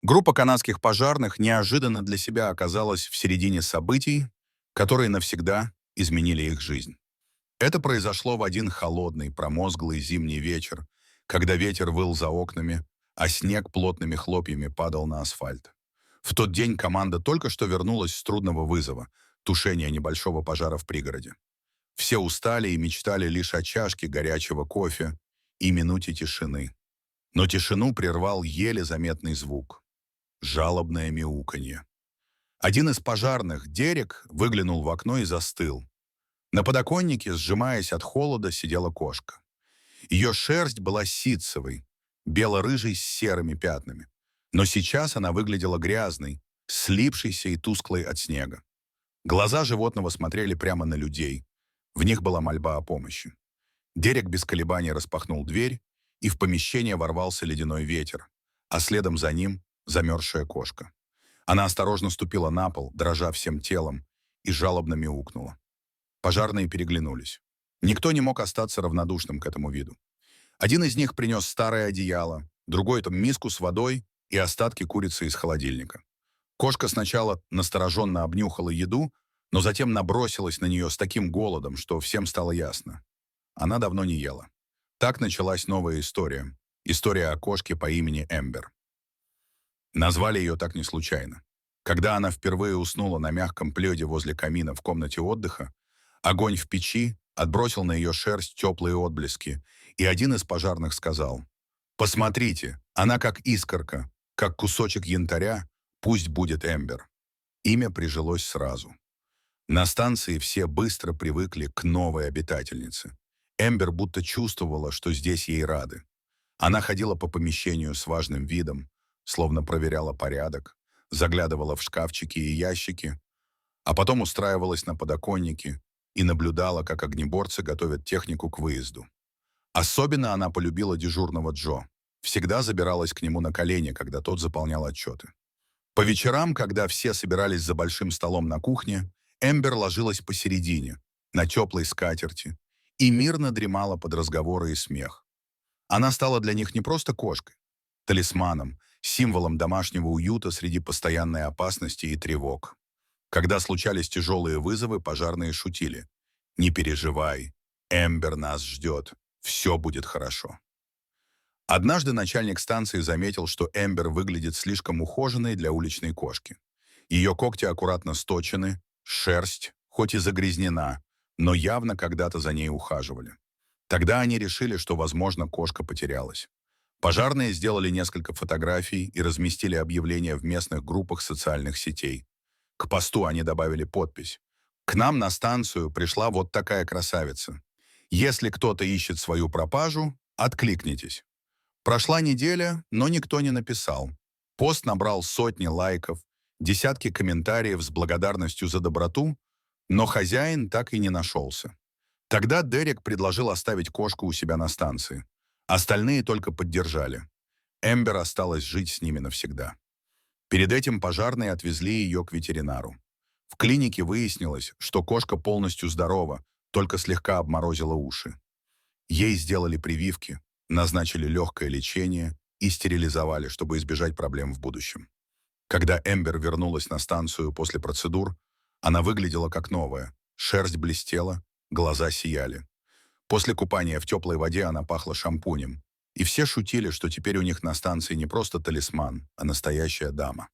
Группа канадских пожарных неожиданно для себя оказалась в середине событий, которые навсегда изменили их жизнь. Это произошло в один холодный, промозглый зимний вечер, когда ветер выл за окнами, а снег плотными хлопьями падал на асфальт. В тот день команда только что вернулась с трудного вызова — тушения небольшого пожара в пригороде. Все устали и мечтали лишь о чашке горячего кофе и минуте тишины. Но тишину прервал еле заметный звук — жалобное мяуканье. Один из пожарных, Дерек, выглянул в окно и застыл. На подоконнике, сжимаясь от холода, сидела кошка. Ее шерсть была ситцевой, бело-рыжей с серыми пятнами. Но сейчас она выглядела грязной, слипшейся и тусклой от снега. Глаза животного смотрели прямо на людей. В них была мольба о помощи. Дерек без колебаний распахнул дверь, и в помещение ворвался ледяной ветер, а следом за ним замерзшая кошка. Она осторожно ступила на пол, дрожа всем телом, и жалобно мяукнула. Пожарные переглянулись. Никто не мог остаться равнодушным к этому виду. Один из них принес старое одеяло, другой — там миску с водой и остатки курицы из холодильника. Кошка сначала настороженно обнюхала еду, но затем набросилась на нее с таким голодом, что всем стало ясно. Она давно не ела. Так началась новая история. История о кошке по имени Эмбер. Назвали ее так не случайно. Когда она впервые уснула на мягком пледе возле камина в комнате отдыха, огонь в печи отбросил на ее шерсть теплые отблески, и один из пожарных сказал: «Посмотрите, она как искорка, как кусочек янтаря, пусть будет Эмбер». Имя прижилось сразу. На станции все быстро привыкли к новой обитательнице. Эмбер будто чувствовала, что здесь ей рады. Она ходила по помещению с важным видом, словно проверяла порядок, заглядывала в шкафчики и ящики, а потом устраивалась на подоконнике и наблюдала, как огнеборцы готовят технику к выезду. Особенно она полюбила дежурного Джо. Всегда забиралась к нему на колени, когда тот заполнял отчеты. По вечерам, когда все собирались за большим столом на кухне, Эмбер ложилась посередине, на теплой скатерти, и мирно дремала под разговоры и смех. Она стала для них не просто кошкой, талисманом, символом домашнего уюта среди постоянной опасности и тревог. Когда случались тяжелые вызовы, пожарные шутили: «Не переживай, Эмбер нас ждет, все будет хорошо». Однажды начальник станции заметил, что Эмбер выглядит слишком ухоженной для уличной кошки. Ее когти аккуратно сточены, шерсть, хоть и загрязнена, но явно когда-то за ней ухаживали. Тогда они решили, что, возможно, кошка потерялась. Пожарные сделали несколько фотографий и разместили объявления в местных группах социальных сетей. К посту они добавили подпись: «К нам на станцию пришла вот такая красавица. Если кто-то ищет свою пропажу, откликнитесь». Прошла неделя, но никто не написал. Пост набрал сотни лайков, десятки комментариев с благодарностью за доброту, но хозяин так и не нашелся. Тогда Дерек предложил оставить кошку у себя на станции. Остальные только поддержали. Эмбер осталась жить с ними навсегда. Перед этим пожарные отвезли ее к ветеринару. В клинике выяснилось, что кошка полностью здорова, только слегка обморозила уши. Ей сделали прививки, назначили легкое лечение и стерилизовали, чтобы избежать проблем в будущем. Когда Эмбер вернулась на станцию после процедур, она выглядела как новая. Шерсть блестела, глаза сияли. После купания в теплой воде она пахла шампунем. И все шутили, что теперь у них на станции не просто талисман, а настоящая дама.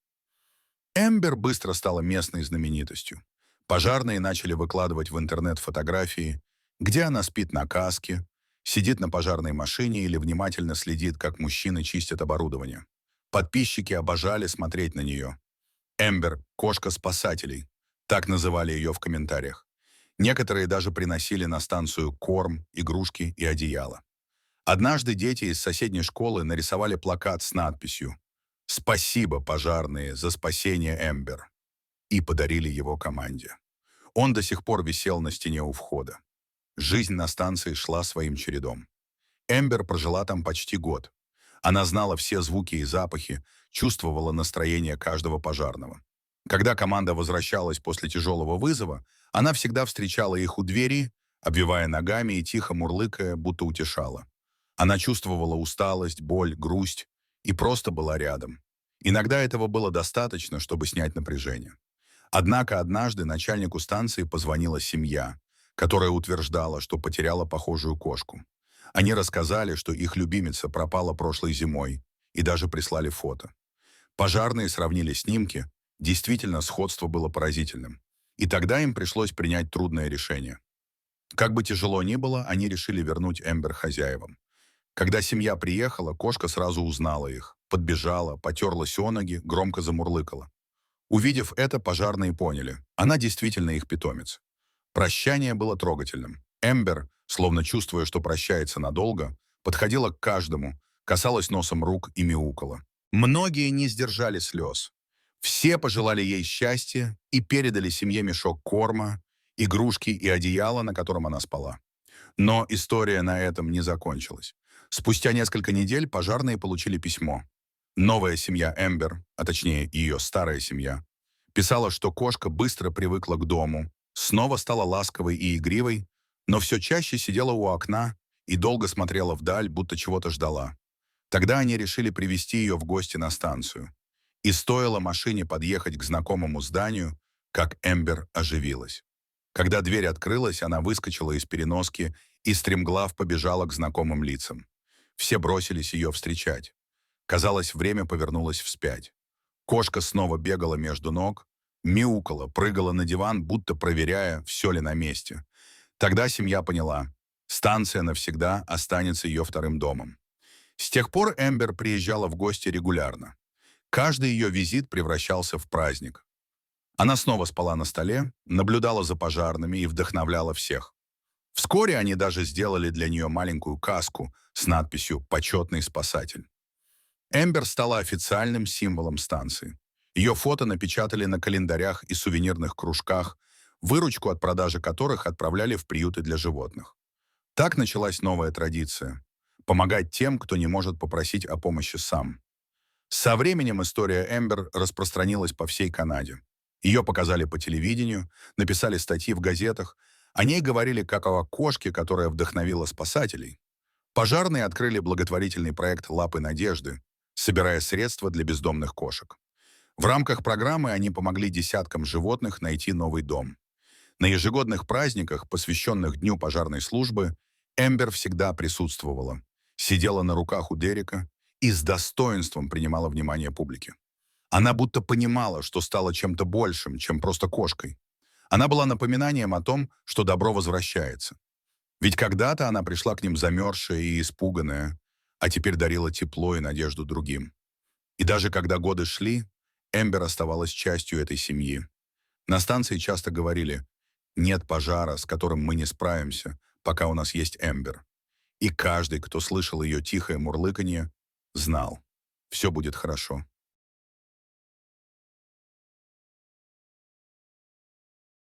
Эмбер быстро стала местной знаменитостью. Пожарные начали выкладывать в интернет фотографии, где она спит на каске, сидит на пожарной машине или внимательно следит, как мужчины чистят оборудование. Подписчики обожали смотреть на нее. Эмбер — кошка спасателей, так называли ее в комментариях. Некоторые даже приносили на станцию корм, игрушки и одеяло. Однажды дети из соседней школы нарисовали плакат с надписью «Спасибо, пожарные, за спасение Эмбер» и подарили его команде. Он до сих пор висел на стене у входа. Жизнь на станции шла своим чередом. Эмбер прожила там почти год. Она знала все звуки и запахи, чувствовала настроение каждого пожарного. Когда команда возвращалась после тяжелого вызова, она всегда встречала их у двери, обвивая ногами и тихо мурлыкая, будто утешала. Она чувствовала усталость, боль, грусть и просто была рядом. Иногда этого было достаточно, чтобы снять напряжение. Однако однажды начальнику станции позвонила семья, которая утверждала, что потеряла похожую кошку. Они рассказали, что их любимица пропала прошлой зимой, и даже прислали фото. Пожарные сравнили снимки, действительно сходство было поразительным. И тогда им пришлось принять трудное решение. Как бы тяжело ни было, они решили вернуть Эмбер хозяевам. Когда семья приехала, кошка сразу узнала их, подбежала, потерлась о ноги, громко замурлыкала. Увидев это, пожарные поняли, она действительно их питомец. Прощание было трогательным. Эмбер, словно чувствуя, что прощается надолго, подходила к каждому, касалась носом рук и мяукала. Многие не сдержали слез. Все пожелали ей счастья и передали семье мешок корма, игрушки и одеяло, на котором она спала. Но история на этом не закончилась. Спустя несколько недель пожарные получили письмо. Новая семья Эмбер, а точнее ее старая семья, писала, что кошка быстро привыкла к дому, снова стала ласковой и игривой, но все чаще сидела у окна и долго смотрела вдаль, будто чего-то ждала. Тогда они решили привести ее в гости на станцию. И стоило машине подъехать к знакомому зданию, как Эмбер оживилась. Когда дверь открылась, она выскочила из переноски и стремглав побежала к знакомым лицам. Все бросились ее встречать. Казалось, время повернулось вспять. Кошка снова бегала между ног, мяукала, прыгала на диван, будто проверяя, все ли на месте. Тогда семья поняла, станция навсегда останется ее вторым домом. С тех пор Эмбер приезжала в гости регулярно. Каждый ее визит превращался в праздник. Она снова спала на столе, наблюдала за пожарными и вдохновляла всех. Вскоре они даже сделали для нее маленькую каску с надписью «Почетный спасатель». Эмбер стала официальным символом станции. Ее фото напечатали на календарях и сувенирных кружках, выручку от продажи которых отправляли в приюты для животных. Так началась новая традиция – помогать тем, кто не может попросить о помощи сам. Со временем история Эмбер распространилась по всей Канаде. Ее показали по телевидению, написали статьи в газетах, о ней говорили как о кошке, которая вдохновила спасателей. Пожарные открыли благотворительный проект «Лапы надежды», собирая средства для бездомных кошек. В рамках программы они помогли десяткам животных найти новый дом. На ежегодных праздниках, посвященных Дню пожарной службы, Эмбер всегда присутствовала, сидела на руках у Дерека и с достоинством принимала внимание публики. Она будто понимала, что стала чем-то большим, чем просто кошкой. Она была напоминанием о том, что добро возвращается. Ведь когда-то она пришла к ним замерзшая и испуганная, а теперь дарила тепло и надежду другим. И даже когда годы шли, Эмбер оставалась частью этой семьи. На станции часто говорили: «Нет пожара, с которым мы не справимся, пока у нас есть Эмбер». И каждый, кто слышал ее тихое мурлыканье, знал: все будет хорошо.